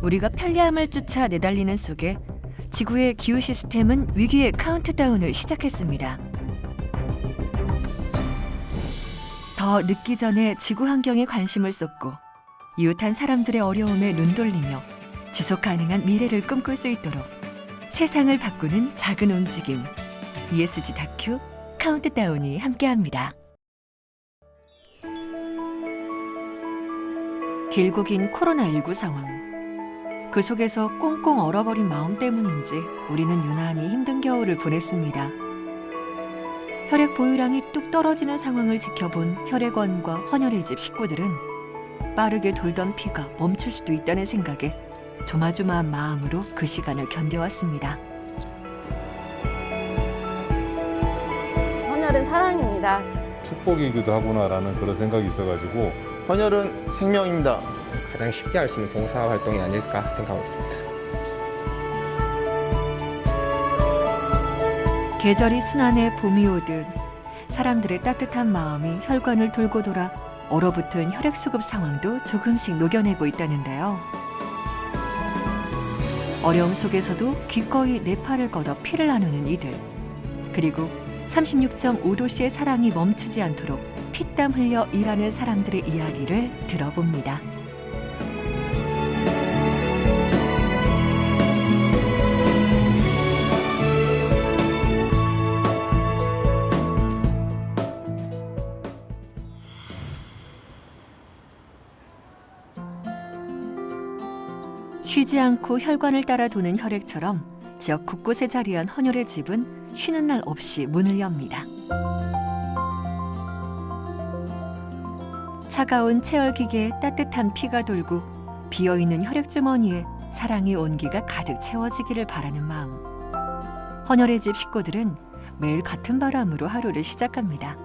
우리가 편리함을 쫓아 내달리는 속에 지구의 기후 시스템은 위기의 카운트다운을 시작했습니다. 더 늦기 전에 지구 환경에 관심을 쏟고 이웃한 사람들의 어려움에 눈 돌리며 지속 가능한 미래를 꿈꿀 수 있도록 세상을 바꾸는 작은 움직임. ESG 다큐 카운트다운이 함께합니다. 길고 긴 코로나19 상황. 그 속에서 꽁꽁 얼어버린 마음 때문인지 우리는 유난히 힘든 겨울을 보냈습니다. 혈액 보유량이 뚝 떨어지는 상황을 지켜본 혈액원과 헌혈의 집 식구들은 빠르게 돌던 피가 멈출 수도 있다는 생각에 조마조마한 마음으로 그 시간을 견뎌왔습니다. 헌혈은 사랑입니다. 축복이기도 하구나라는 그런 생각이 있어가지고 헌혈은 생명입니다. 가장 쉽게 할 수 있는 봉사활동이 아닐까 생각하고 있습니다. 계절이 순환해 봄이 오듯 사람들의 따뜻한 마음이 혈관을 돌고 돌아 얼어붙은 혈액 수급 상황도 조금씩 녹여내고 있다는데요. 어려움 속에서도 기꺼이 내 팔을 걷어 피를 나누는 이들. 그리고 36.5도씨의 사랑이 멈추지 않도록 피땀 흘려 일하는 사람들의 이야기를 들어봅니다. 쉬지 않고 혈관을 따라 도는 혈액처럼 지역 곳곳에 자리한 헌혈의 집은 쉬는 날 없이 문을 엽니다. 차가운 체열기계에 따뜻한 피가 돌고 비어있는 혈액주머니에 사랑의 온기가 가득 채워지기를 바라는 마음. 헌혈의 집 식구들은 매일 같은 바람으로 하루를 시작합니다.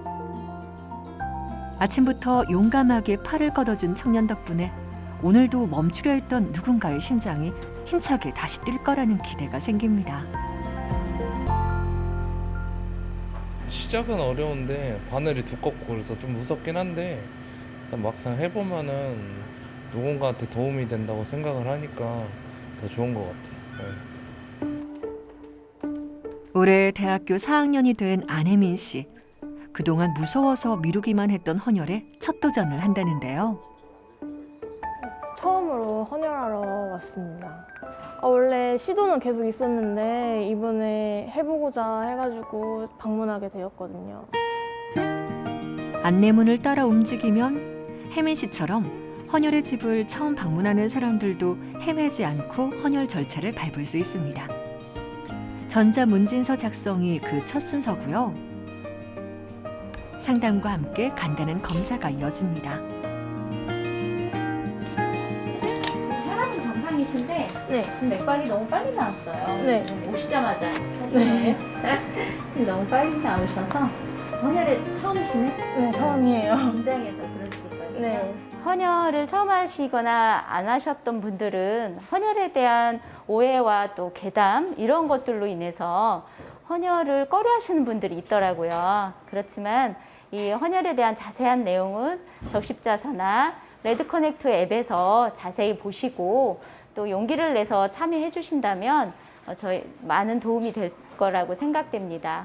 아침부터 용감하게 팔을 걷어준 청년 덕분에 오늘도 멈추려 했던 누군가의 심장이 힘차게 다시 뛸 거라는 기대가 생깁니다. 시작은 어려운데 바늘이 두껍고 그래서 좀 무섭긴 한데 일단 막상 해보면은 누군가한테 도움이 된다고 생각을 하니까 더 좋은 것 같아요. 네. 올해 대학교 4학년이 된 안혜민 씨. 그동안 무서워서 미루기만 했던 헌혈에 첫 도전을 한다는데요. 처음으로 헌혈하러 왔습니다. 원래 시도는 계속 있었는데 이번에 해보고자 해가지고 방문하게 되었거든요. 안내문을 따라 움직이면 혜민 씨처럼 헌혈의 집을 처음 방문하는 사람들도 헤매지 않고 헌혈 절차를 밟을 수 있습니다. 전자문진서 작성이 그 첫 순서고요. 상담과 함께 간단한 검사가 이어집니다. 혈압은 정상이신데 네. 맥박이 너무 빨리 나왔어요. 네. 지금 오시자마자 하신 거예요? 지금 너무 빨리 나오셔서 헌혈에 처음이시네? 네, 처음이에요. 긴장해서 그러실 거예요. 네. 헌혈을 처음 하시거나 안 하셨던 분들은 헌혈에 대한 오해와 또 괴담 이런 것들로 인해서 헌혈을 꺼려 하시는 분들이 있더라고요. 그렇지만 이 헌혈에 대한 자세한 내용은 적십자서나 레드커넥트 앱에서 자세히 보시고 또 용기를 내서 참여해 주신다면 저희 많은 도움이 될 거라고 생각됩니다.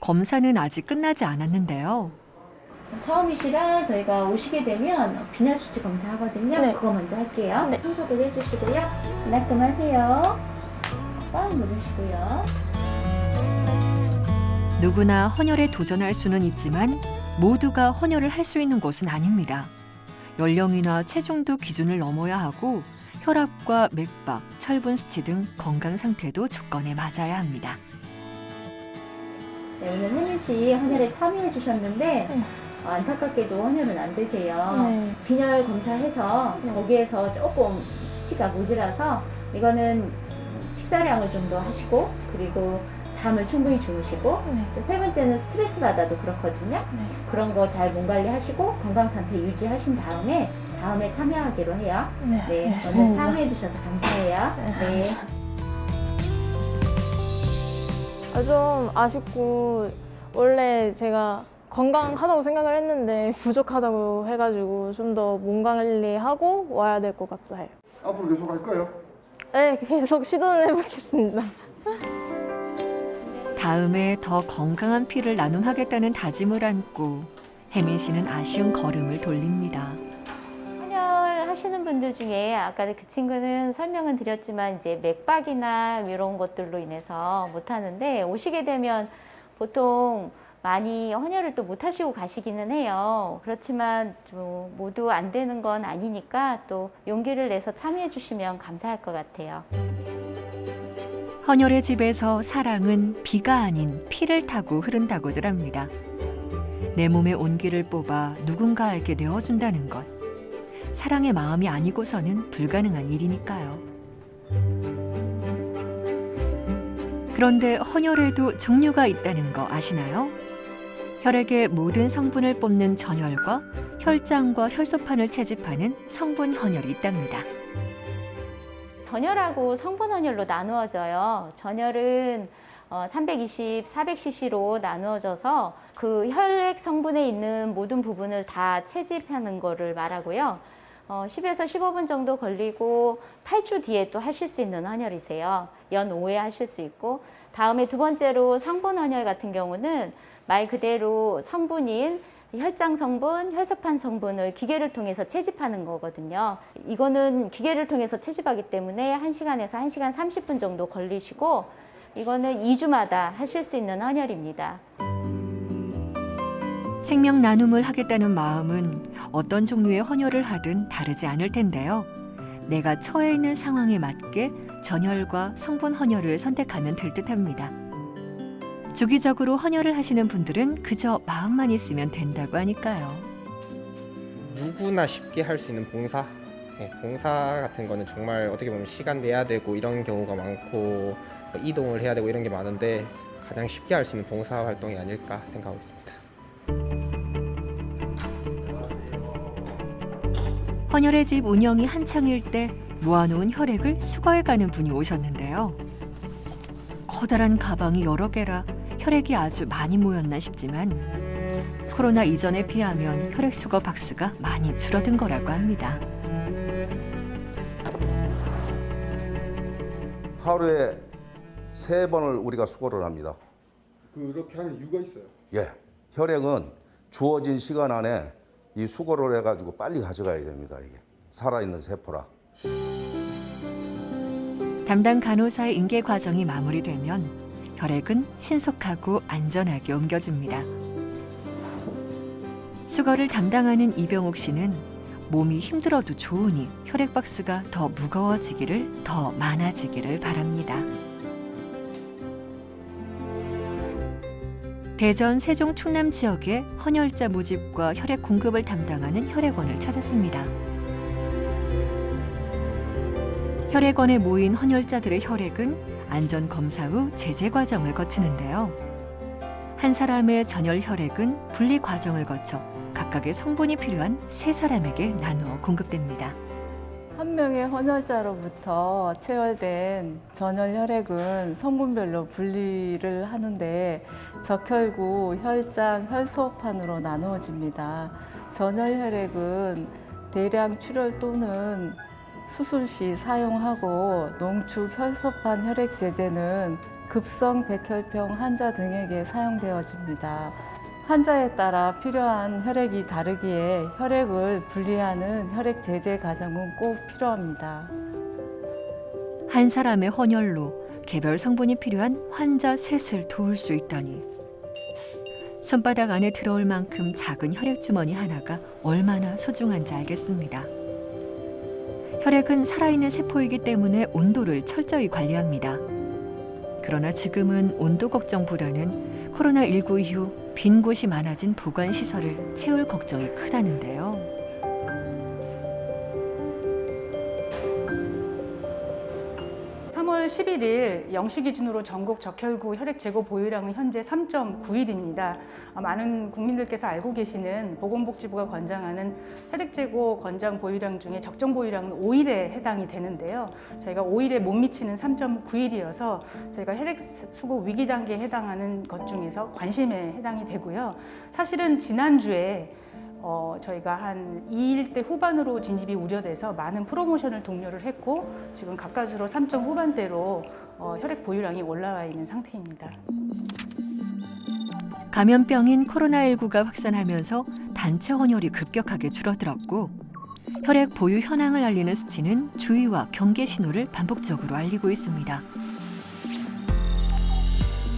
검사는 아직 끝나지 않았는데요. 처음이시라 저희가 오시게 되면 비날 수치 검사하거든요. 네. 그거 먼저 할게요. 네. 손소독 해주시고요. 말끔하세요. 꽉 누르시고요. 누구나 헌혈에 도전할 수는 있지만 모두가 헌혈을 할 수 있는 것은 아닙니다. 연령이나 체중도 기준을 넘어야 하고 혈압과 맥박, 철분 수치 등 건강 상태도 조건에 맞아야 합니다. 네, 오늘 혜민 씨 헌혈에 참여해 주셨는데 안타깝게도 헌혈은 안 되세요. 네. 빈혈 검사해서 네. 거기에서 조금 수치가 모자라서 이거는 식사량을 좀 더 하시고 그리고 잠을 충분히 주무시고 네. 또 세 번째는 스트레스 받아도 그렇거든요. 네. 그런 거 잘 몸 관리하시고 건강 상태 유지하신 다음에 참여하기로 해요. 네. 네, 오늘 알겠습니다. 참여해 주셔서 감사해요. 네. 좀 아쉽고 원래 제가 건강하다고 생각을 했는데 부족하다고 해가지고 좀 더 몸 관리하고 와야 될 것 같다 해요. 앞으로 계속 할 거예요? 네, 계속 시도는 해보겠습니다. 다음에 더 건강한 피를 나눔하겠다는 다짐을 안고 혜민 씨는 아쉬운 걸음을 돌립니다. 헌혈 하시는 분들 중에 아까 그 친구는 설명은 드렸지만 이제 맥박이나 이런 것들로 인해서 못 하는데 오시게 되면 보통 많이 헌혈을 또 못 하시고 가시기는 해요. 그렇지만 좀 모두 안 되는 건 아니니까 또 용기를 내서 참여해 주시면 감사할 것 같아요. 헌혈의 집에서 사랑은 비가 아닌 피를 타고 흐른다고들 합니다. 내 몸의 온기를 뽑아 누군가에게 내어준다는 것. 사랑의 마음이 아니고서는 불가능한 일이니까요. 그런데 헌혈에도 종류가 있다는 거 아시나요? 혈액의 모든 성분을 뽑는 전혈과 혈장과 혈소판을 채집하는 성분 헌혈이 있답니다. 전혈하고 성분 헌혈로 나누어져요. 전혈은 320, 400cc로 나누어져서 그 혈액 성분에 있는 모든 부분을 다 채집하는 거를 말하고요. 10에서 15분 정도 걸리고 8주 뒤에 또 하실 수 있는 헌혈이세요. 연 5회 하실 수 있고 다음에 두 번째로 성분 헌혈 같은 경우는 말 그대로 성분인 혈장 성분, 혈소판 성분을 기계를 통해서 채집하는 거거든요. 이거는 기계를 통해서 채집하기 때문에 1시간에서 1시간 30분 정도 걸리시고 이거는 2주마다 하실 수 있는 헌혈입니다. 생명 나눔을 하겠다는 마음은 어떤 종류의 헌혈을 하든 다르지 않을 텐데요. 내가 처해 있는 상황에 맞게 전혈과 성분 헌혈을 선택하면 될 듯합니다. 주기적으로 헌혈을 하시는 분들은 그저 마음만 있으면 된다고 하니까요. 누구나 쉽게 할 수 있는 봉사, 봉사 같은 거는 정말 어떻게 보면 시간 내야 되고 이런 경우가 많고 이동을 해야 되고 이런 게 많은데 가장 쉽게 할 수 있는 봉사 활동이 아닐까 생각하고 있습니다. 헌혈의 집 운영이 한창일 때 모아놓은 혈액을 수거해 가는 분이 오셨는데요. 커다란 가방이 여러 개라 혈액이 아주 많이 모였나 싶지만 코로나 이전에 비하면 혈액 수거 박스가 많이 줄어든 거라고 합니다. 하루에 3번을 우리가 수거를 합니다. 그렇게 하는 이유가 있어요? 예, 혈액은 주어진 시간 안에 이 수거를 해가지고 빨리 가져가야 됩니다. 이게 살아있는 세포라. 담당 간호사의 인계 과정이 마무리되면 혈액은 신속하고 안전하게 옮겨집니다. 수거를 담당하는 이병옥 씨는 몸이 힘들어도 좋으니 혈액 박스가 더 무거워지기를, 더 많아지기를 바랍니다. 대전, 세종, 충남 지역에 헌혈자 모집과 혈액 공급을 담당하는 혈액원을 찾았습니다. 혈액원에 모인 헌혈자들의 혈액은 안전 검사 후 제재 과정을 거치는데요. 한 사람의 전혈 혈액은 분리 과정을 거쳐 각각의 성분이 필요한 3사람에게 나누어 공급됩니다. 한 명의 헌혈자로부터 채혈된 전혈 혈액은 성분별로 분리를 하는데 적혈구, 혈장, 혈소판으로 나누어집니다. 전혈 혈액은 대량 출혈 또는 수술 시 사용하고 농축 혈소판 혈액 제제는 급성 백혈병 환자 등에게 사용되어집니다. 환자에 따라 필요한 혈액이 다르기에 혈액을 분리하는 혈액 제제 과정은 꼭 필요합니다. 한 사람의 헌혈로 개별 성분이 필요한 환자 셋을 도울 수 있다니. 손바닥 안에 들어올 만큼 작은 혈액 주머니 하나가 얼마나 소중한지 알겠습니다. 혈액은 살아있는 세포이기 때문에 온도를 철저히 관리합니다. 그러나 지금은 온도 걱정보다는 코로나19 이후 빈 곳이 많아진 보관시설을 채울 걱정이 크다는데요. 3월 11일 0시 기준으로 전국 적혈구 혈액 재고 보유량은 현재 3.9일입니다. 많은 국민들께서 알고 계시는 보건복지부가 권장하는 혈액 재고 권장 보유량 중에 적정 보유량은 5일에 해당이 되는데요. 저희가 5일에 못 미치는 3.9일이어서 저희가 혈액 수급 위기 단계에 해당하는 것 중에서 관심에 해당이 되고요. 사실은 지난주에 저희가 한 2일대 후반으로 진입이 우려돼서 많은 프로모션을 독려를 했고 지금 가까스로 3점 후반대로 혈액 보유량이 올라와 있는 상태입니다. 감염병인 코로나19가 확산하면서 단체 헌혈이 급격하게 줄어들었고 혈액 보유 현황을 알리는 수치는 주의와 경계 신호를 반복적으로 알리고 있습니다.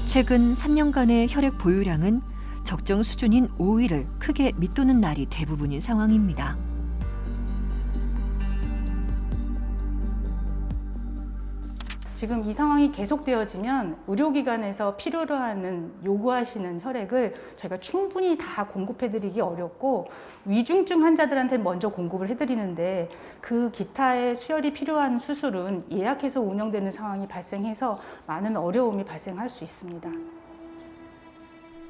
최근 3년간의 혈액 보유량은 적정 수준인 5일을 크게 밑도는 날이 대부분인 상황입니다. 지금 이 상황이 계속되어지면 의료기관에서 필요로 하는 요구하시는 혈액을 저희가 충분히 다 공급해드리기 어렵고 위중증 환자들한테 먼저 공급을 해드리는데 그 기타의 수혈이 필요한 수술은 예약해서 운영되는 상황이 발생해서 많은 어려움이 발생할 수 있습니다.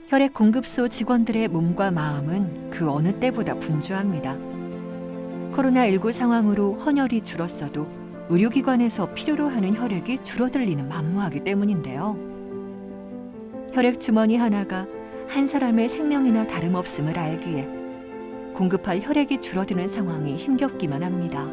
혈액 공급소 직원들의 몸과 마음은 그 어느 때보다 분주합니다. 코로나19 상황으로 헌혈이 줄었어도 의료기관에서 필요로 하는 혈액이 줄어들리는 만무하기 때문인데요. 혈액 주머니 하나가 한 사람의 생명이나 다름없음을 알기에 공급할 혈액이 줄어드는 상황이 힘겹기만 합니다.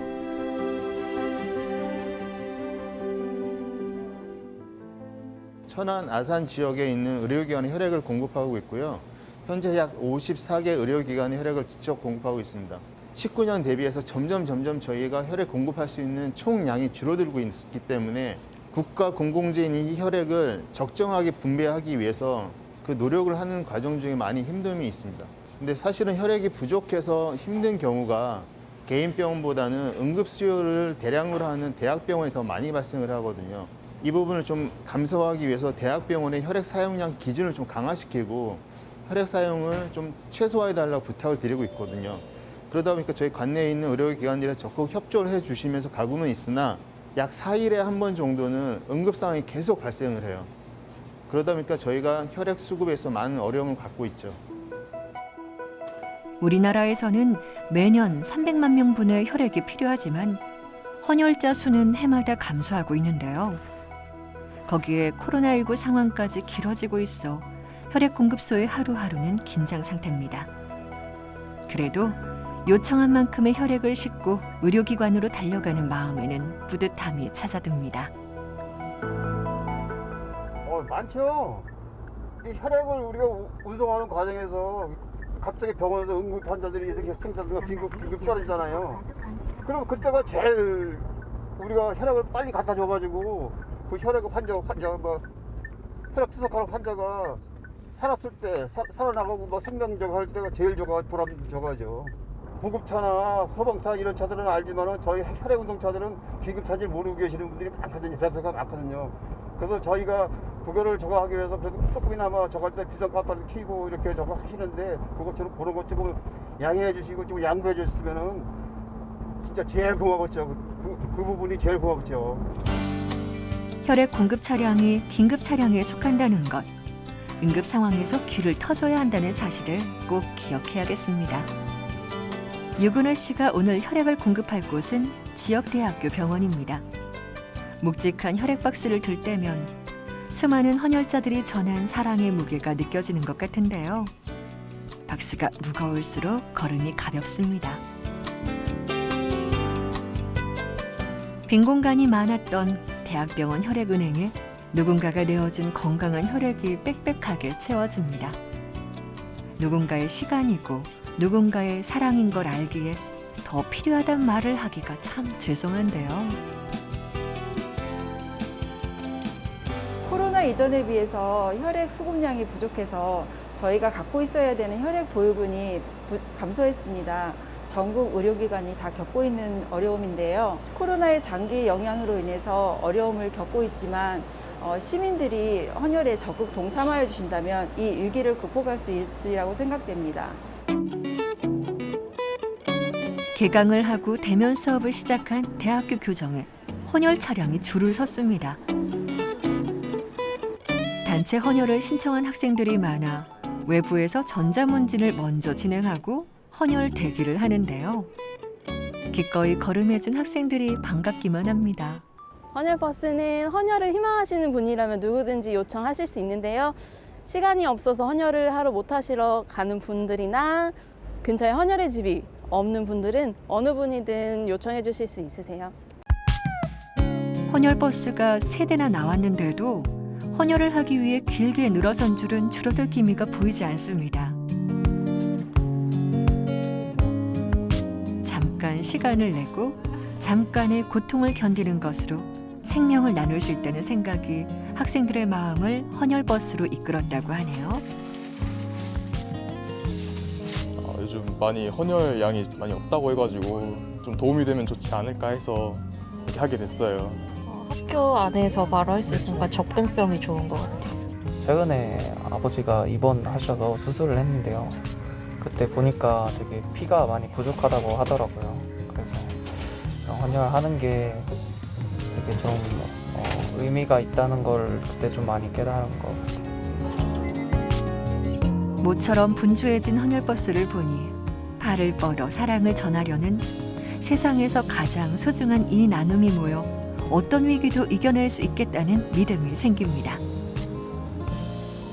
천안 아산 지역에 있는 의료기관에 혈액을 공급하고 있고요. 현재 약 54개 의료기관에 혈액을 직접 공급하고 있습니다. 19년 대비해서 점점 저희가 혈액 공급할 수 있는 총량이 줄어들고 있기 때문에 국가 공공재인 이 혈액을 적정하게 분배하기 위해서 그 노력을 하는 과정 중에 많이 힘듦이 있습니다. 근데 사실은 혈액이 부족해서 힘든 경우가 개인병원보다는 응급수요를 대량으로 하는 대학병원이 더 많이 발생을 하거든요. 이 부분을 좀 감소하기 위해서 대학병원의 혈액 사용량 기준을 좀 강화시키고 혈액 사용을 좀 최소화해달라고 부탁을 드리고 있거든요. 그러다 보니까 저희 관내에 있는 의료기관들이 적극 협조를 해주시면서 가고는 있으나 약 4일에 한 번 정도는 응급 상황이 계속 발생을 해요. 그러다 보니까 저희가 혈액 수급에서 많은 어려움을 갖고 있죠. 우리나라에서는 매년 300만 명분의 혈액이 필요하지만 헌혈자 수는 해마다 감소하고 있는데요. 거기에 코로나19 상황까지 길어지고 있어 혈액 공급소의 하루하루는 긴장 상태입니다. 그래도 요청한 만큼의 혈액을 싣고 의료기관으로 달려가는 마음에는 뿌듯함이 찾아듭니다. 많죠. 이 혈액을 우리가 운송하는 과정에서 갑자기 병원에서 응급 환자들이 이렇게 생산자가 긴급 떨어지잖아요. 그럼 그때가 제일 우리가 혈액을 빨리 갖다 줘가지고 그 혈액 혈액 투석하는 환자가 살았을 때 살아나가고 생명적 할 때가 제일 보람져가죠. 구급차나 소방차 이런 차들은 알지만은 저희 혈액 운송차들은 긴급차지를 모르고 계시는 분들이 많거든요. 대수가 많거든요. 그래서 저희가 그거를 저거 하기 위해서 그래서 조금이나마 저거 할 때 비상카드를 키고 이렇게 저거 하시는데 그것처럼 그런 것 좀 양해해 주시고 좀 양보해 주셨으면은 진짜 제일 고마웠죠. 그 부분이 제일 고맙죠. 혈액 공급 차량이 긴급 차량에 속한다는 것, 응급 상황에서 귀를 터줘야 한다는 사실을 꼭 기억해야겠습니다. 유근호 씨가 오늘 혈액을 공급할 곳은 지역대학교 병원입니다. 묵직한 혈액 박스를 들 때면 수많은 헌혈자들이 전한 사랑의 무게가 느껴지는 것 같은데요. 박스가 무거울수록 걸음이 가볍습니다. 빈 공간이 많았던 대학병원 혈액은행에 누군가가 내어준 건강한 혈액이 빽빽하게 채워집니다. 누군가의 시간이고 누군가의 사랑인 걸 알기에 더 필요하단 말을 하기가 참 죄송한데요. 코로나 이전에 비해서 혈액 수급량이 부족해서 저희가 갖고 있어야 되는 혈액 보유분이 감소했습니다. 전국 의료기관이 다 겪고 있는 어려움인데요. 코로나의 장기 영향으로 인해서 어려움을 겪고 있지만 시민들이 헌혈에 적극 동참하여 주신다면 이 위기를 극복할 수 있으리라고 생각됩니다. 개강을 하고 대면 수업을 시작한 대학교 교정에 헌혈 차량이 줄을 섰습니다. 단체 헌혈을 신청한 학생들이 많아 외부에서 전자문진을 먼저 진행하고 헌혈 대기를 하는데요. 기꺼이 걸음해준 학생들이 반갑기만 합니다. 헌혈버스는 헌혈을 희망하시는 분이라면 누구든지 요청하실 수 있는데요. 시간이 없어서 헌혈을 하러 못 하시러 가는 분들이나 근처에 헌혈의 집이 없는 분들은 어느 분이든 요청해 주실 수 있으세요. 헌혈버스가 3대나 나왔는데도 헌혈을 하기 위해 길게 늘어선 줄은 줄어들 기미가 보이지 않습니다. 잠깐 시간을 내고 잠깐의 고통을 견디는 것으로 생명을 나눌 수 있다는 생각이 학생들의 마음을 헌혈버스로 이끌었다고 하네요. 요즘 많이 헌혈 양이 많이 없다고 해가지고 좀 도움이 되면 좋지 않을까 해서 이렇게 하게 됐어요. 학교 안에서 바로 할 수 있으니까 접근성이 좋은 것 같아요. 최근에 아버지가 입원하셔서 수술을 했는데요. 그때 보니까 되게 피가 많이 부족하다고 하더라고요. 그래서 헌혈하는 게 되게 좀 의미가 있다는 걸 그때 좀 많이 깨달은 것 같아요. 모처럼 분주해진 헌혈버스를 보니 발을 뻗어 사랑을 전하려는 세상에서 가장 소중한 이 나눔이 모여 어떤 위기도 이겨낼 수 있겠다는 믿음이 생깁니다.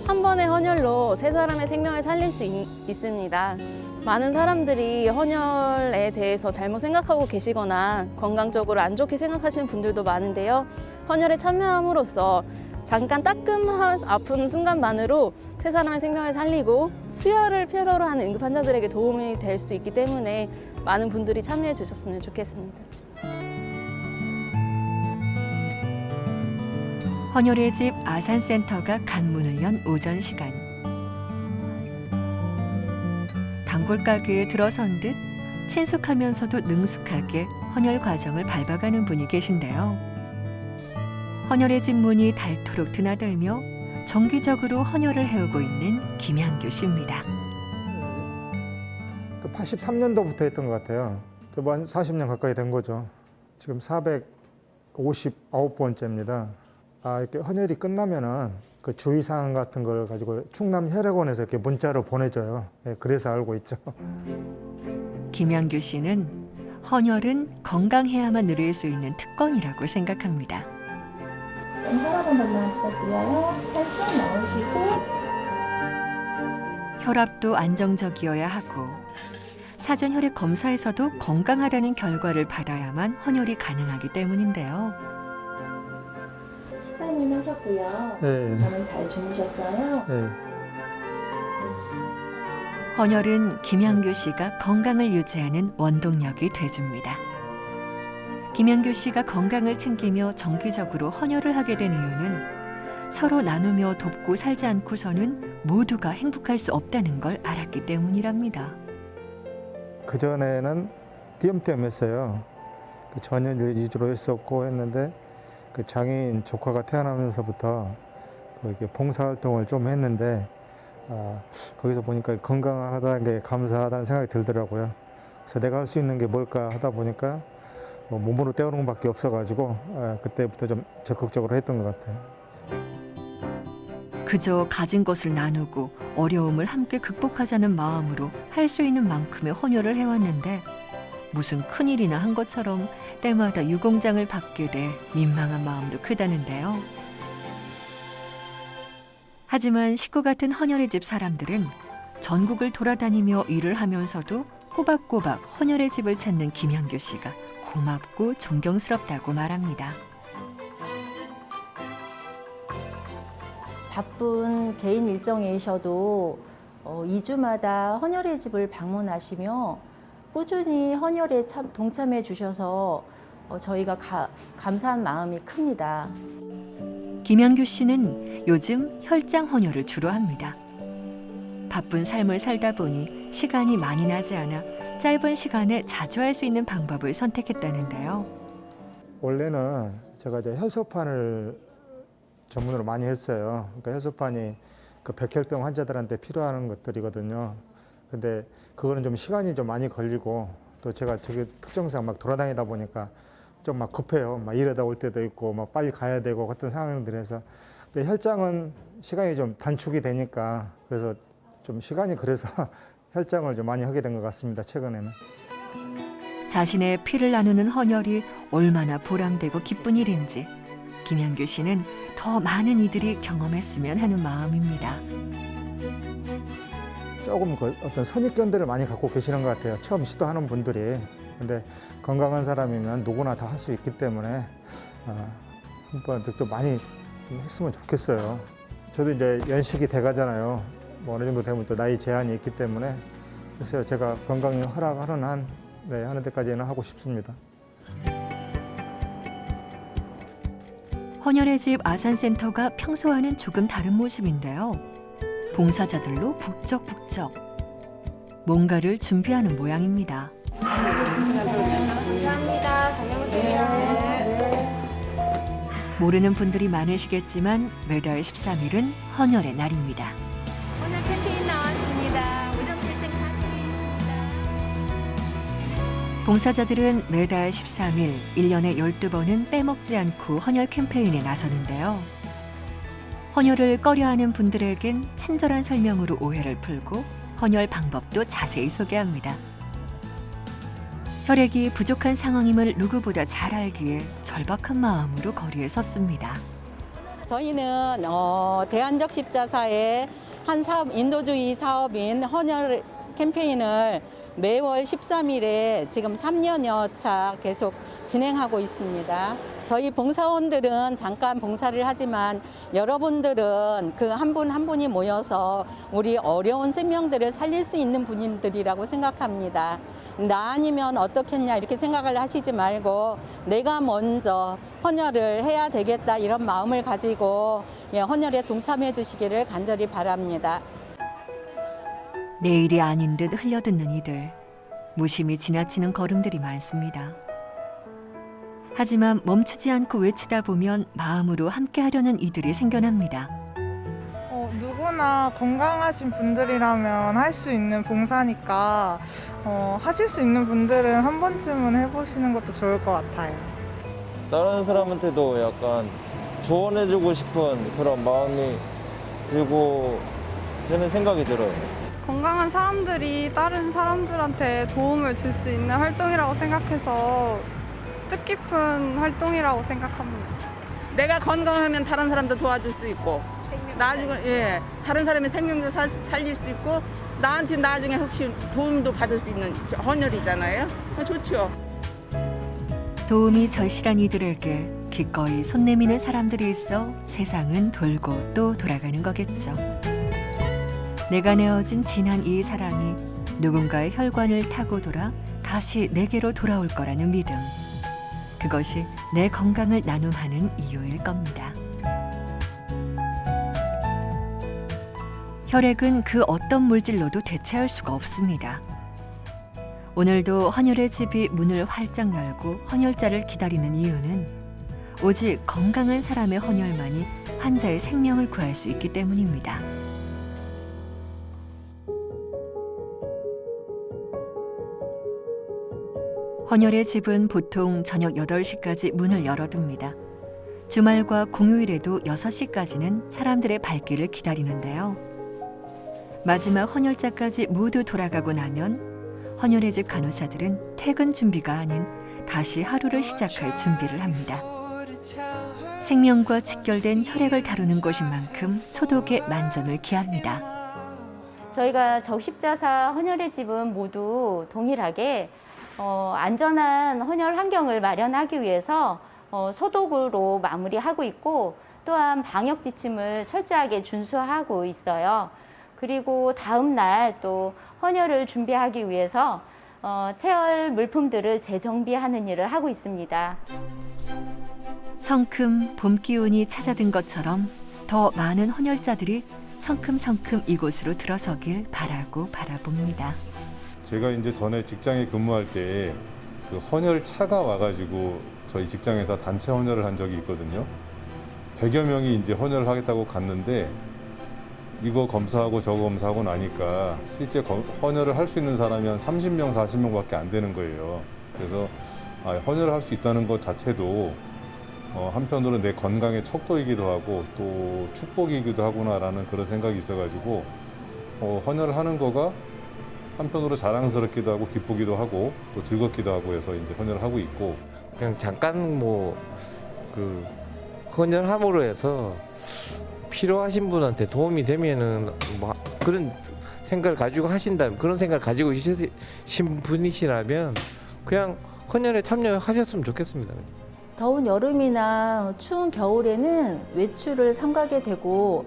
한 번의 헌혈로 3사람의 생명을 살릴 수 있습니다. 많은 사람들이 헌혈에 대해서 잘못 생각하고 계시거나 건강적으로 안 좋게 생각하시는 분들도 많은데요. 헌혈에 참여함으로써 잠깐 따끔 아픈 순간만으로 3사람의 생명을 살리고 수혈을 필요로 하는 응급 환자들에게 도움이 될 수 있기 때문에 많은 분들이 참여해 주셨으면 좋겠습니다. 헌혈의 집 아산센터가 간문을 연 오전 시간. 단골 가게에 들어선 듯 친숙하면서도 능숙하게 헌혈 과정을 밟아가는 분이 계신데요. 헌혈의 집 문이 닳도록 드나들며 정기적으로 헌혈을 해오고 있는 김향규 씨입니다. 83년도부터 했던 것 같아요. 한 40년 가까이 된 거죠. 지금 459번째입니다. 이렇게 헌혈이 끝나면은 그 주의사항 같은 걸 가지고 충남혈액원에서 이렇게 문자로 보내줘요. 그래서 알고 있죠. 김향규 씨는 헌혈은 건강해야만 누릴 수 있는 특권이라고 생각합니다. 혈압 한 번만 부탁드려요. 살짝 나오시고. 혈압도 안정적이어야 하고 사전 혈액 검사에서도 건강하다는 결과를 받아야만 헌혈이 가능하기 때문인데요. 식사는 하셨고요. 네. 잠은 잘 주무셨어요? 네. 헌혈은 김향규 씨가 건강을 유지하는 원동력이 돼줍니다. 김향규 씨가 건강을 챙기며 정기적으로 헌혈을 하게 된 이유는 서로 나누며 돕고 살지 않고서는 모두가 행복할 수 없다는 걸 알았기 때문이랍니다. 그전에는 띄엄띄엄했어요. 전혀 위주로 했었고 했는데 그 장애인 조카가 태어나면서부터 이렇게 봉사활동을 좀 했는데 거기서 보니까 건강하다는 게 감사하다는 생각이 들더라고요. 그래서 내가 할 수 있는 게 뭘까 하다 보니까 몸으로 때우는 것밖에 없어가지고 그때부터 좀 적극적으로 했던 것 같아요. 그저 가진 것을 나누고 어려움을 함께 극복하자는 마음으로 할 수 있는 만큼의 헌혈을 해왔는데 무슨 큰일이나 한 것처럼 때마다 유공장을 받게 돼 민망한 마음도 크다는데요. 하지만 식구 같은 헌혈의 집 사람들은 전국을 돌아다니며 일을 하면서도 꼬박꼬박 헌혈의 집을 찾는 김향규 씨가 고맙고 존경스럽다고 말합니다. 바쁜 개인 일정이셔도 2주마다 헌혈의 집을 방문하시며 꾸준히 헌혈에 동참해 주셔서 저희가 감사한 마음이 큽니다. 김향규 씨는 요즘 혈장 헌혈을 주로 합니다. 바쁜 삶을 살다 보니 시간이 많이 나지 않아 짧은 시간에 자주 할 수 있는 방법을 선택했다는데요. 원래는 제가 이제 혈소판을 전문으로 많이 했어요. 그러니까 혈소판이 그 백혈병 환자들한테 필요한 것들이거든요. 근데 그거는 좀 시간이 좀 많이 걸리고 또 제가 저기 특정상 막 돌아다니다 보니까 좀 막 급해요. 막 이러다 올 때도 있고 막 빨리 가야 되고 같은 상황들에서 근데 혈장은 시간이 좀 단축이 되니까 그래서 좀 시간이 그래서 혈장을 좀 많이 하게 된 것 같습니다. 최근에는. 자신의 피를 나누는 헌혈이 얼마나 보람되고 기쁜 일인지 김향규 씨는 더 많은 이들이 경험했으면 하는 마음입니다. 조금 그 어떤 선입견들을 많이 갖고 계시는 것 같아요. 처음 시도하는 분들이. 근데 건강한 사람이면 누구나 다 할 수 있기 때문에 한번 좀 많이 좀 했으면 좋겠어요. 저도 이제 연식이 돼가잖아요. 뭐 어느 정도 되면 또 나이 제한이 있기 때문에 그래서 제가 건강이 허락하는 한 하는 데까지는 하고 싶습니다. 헌혈의 집 아산센터가 평소와는 조금 다른 모습인데요. 봉사자들로 북적북적. 뭔가를 준비하는 모양입니다. 감사합니다. 다녀오세요. 모르는 분들이 많으시겠지만 매달 13일은 헌혈의 날입니다. 오늘 캠페인 나왔습니다. 우정 필승 사진입니다. 봉사자들은 매달 13일, 1년에 12번은 빼먹지 않고 헌혈 캠페인에 나서는데요. 헌혈을 꺼려하는 분들에겐 친절한 설명으로 오해를 풀고 헌혈 방법도 자세히 소개합니다. 혈액이 부족한 상황임을 누구보다 잘 알기에 절박한 마음으로 거리에 섰습니다. 저희는 대한적 십자사의 한 사업, 인도주의 사업인 헌혈 캠페인을 매월 13일에 지금 3년여 차 계속 진행하고 있습니다. 저희 봉사원들은 잠깐 봉사를 하지만 여러분들은 그 한 분 한 분이 모여서 우리 어려운 생명들을 살릴 수 있는 분들이라고 생각합니다. 나 아니면 어떻겠냐 이렇게 생각을 하시지 말고 내가 먼저 헌혈을 해야 되겠다 이런 마음을 가지고 헌혈에 동참해 주시기를 간절히 바랍니다. 내일이 아닌 듯 흘려듣는 이들. 무심히 지나치는 걸음들이 많습니다. 하지만 멈추지 않고 외치다 보면 마음으로 함께하려는 이들이 생겨납니다. 누구나 건강하신 분들이라면 할 수 있는 봉사니까 하실 수 있는 분들은 한 번쯤은 해보시는 것도 좋을 것 같아요. 다른 사람한테도 약간 조언해주고 싶은 그런 마음이 들고 드는 생각이 들어요. 건강한 사람들이 다른 사람들한테 도움을 줄 수 있는 활동이라고 생각해서 뜻깊은 활동이라고 생각합니다. 내가 건강하면 다른 사람도 도와줄 수 있고 나중에 다른 사람의 생명도 살릴 수 있고 나한테 나중에 혹시 도움도 받을 수 있는 헌혈이잖아요. 좋죠. 도움이 절실한 이들에게 기꺼이 손 내미는 사람들이 있어 세상은 돌고 또 돌아가는 거겠죠. 내가 내어준 진한 이 사랑이 누군가의 혈관을 타고 돌아 다시 내게로 돌아올 거라는 믿음. 그것이 내 건강을 나눔하는 이유일 겁니다. 혈액은 그 어떤 물질로도 대체할 수가 없습니다. 오늘도 헌혈의 집이 문을 활짝 열고 헌혈자를 기다리는 이유는 오직 건강한 사람의 헌혈만이 환자의 생명을 구할 수 있기 때문입니다. 헌혈의 집은 보통 저녁 8시까지 문을 열어둡니다. 주말과 공휴일에도 6시까지는 사람들의 발길을 기다리는데요. 마지막 헌혈자까지 모두 돌아가고 나면 헌혈의 집 간호사들은 퇴근 준비가 아닌 다시 하루를 시작할 준비를 합니다. 생명과 직결된 혈액을 다루는 곳인 만큼 소독에 만전을 기합니다. 저희가 적십자사 헌혈의 집은 모두 동일하게 안전한 헌혈 환경을 마련하기 위해서 소독으로 마무리하고 있고 또한 방역 지침을 철저하게 준수하고 있어요. 그리고 다음 날 또 헌혈을 준비하기 위해서 체열 물품들을 재정비하는 일을 하고 있습니다. 성큼 봄 기운이 찾아든 것처럼 더 많은 헌혈자들이 성큼성큼 이곳으로 들어서길 바라고 바라봅니다. 제가 이제 전에 직장에 근무할 때 그 헌혈차가 와가지고 저희 직장에서 단체 헌혈을 한 적이 있거든요. 100여 명이 이제 헌혈을 하겠다고 갔는데 이거 검사하고 저거 검사하고 나니까 실제 헌혈을 할 수 있는 사람이 한 30명, 40명밖에 안 되는 거예요. 그래서 헌혈을 할 수 있다는 것 자체도 한편으로 내 건강의 척도이기도 하고 또 축복이기도 하구나라는 그런 생각이 있어가지고 헌혈을 하는 거가 한편으로 자랑스럽기도 하고 기쁘기도 하고 또 즐겁기도 하고 해서 이제 헌혈을 하고 있고 그냥 잠깐 헌혈함으로 해서 필요하신 분한테 도움이 되면은 그런 생각을 가지고 하신다면, 그런 생각을 가지고 계신 분이시라면 그냥 헌혈에 참여하셨으면 좋겠습니다. 더운 여름이나 추운 겨울에는 외출을 삼가게 되고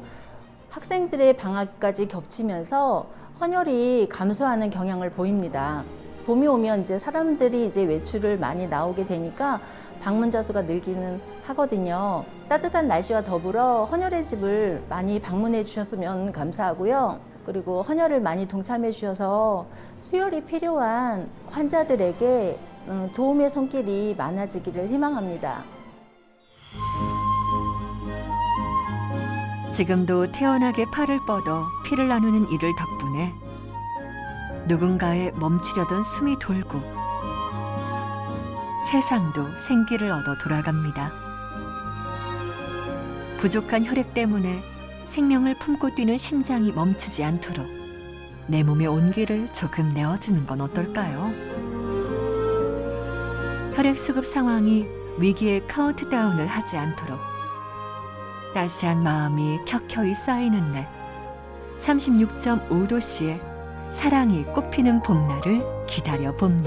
학생들의 방학까지 겹치면서 헌혈이 감소하는 경향을 보입니다. 봄이 오면 이제 사람들이 이제 외출을 많이 나오게 되니까 방문자 수가 늘기는 하거든요. 따뜻한 날씨와 더불어 헌혈의 집을 많이 방문해 주셨으면 감사하고요. 그리고 헌혈을 많이 동참해 주셔서 수혈이 필요한 환자들에게 도움의 손길이 많아지기를 희망합니다. 지금도 태연하게 팔을 뻗어 피를 나누는 이들 덕분에 누군가의 멈추려던 숨이 돌고 세상도 생기를 얻어 돌아갑니다. 부족한 혈액 때문에 생명을 품고 뛰는 심장이 멈추지 않도록 내 몸의 온기를 조금 내어주는 건 어떨까요? 혈액 수급 상황이 위기의 카운트다운을 하지 않도록 따스한 마음이 켜켜이 쌓이는 날 36.5도씨의 사랑이 꽃피는 봄날을 기다려 봅니다.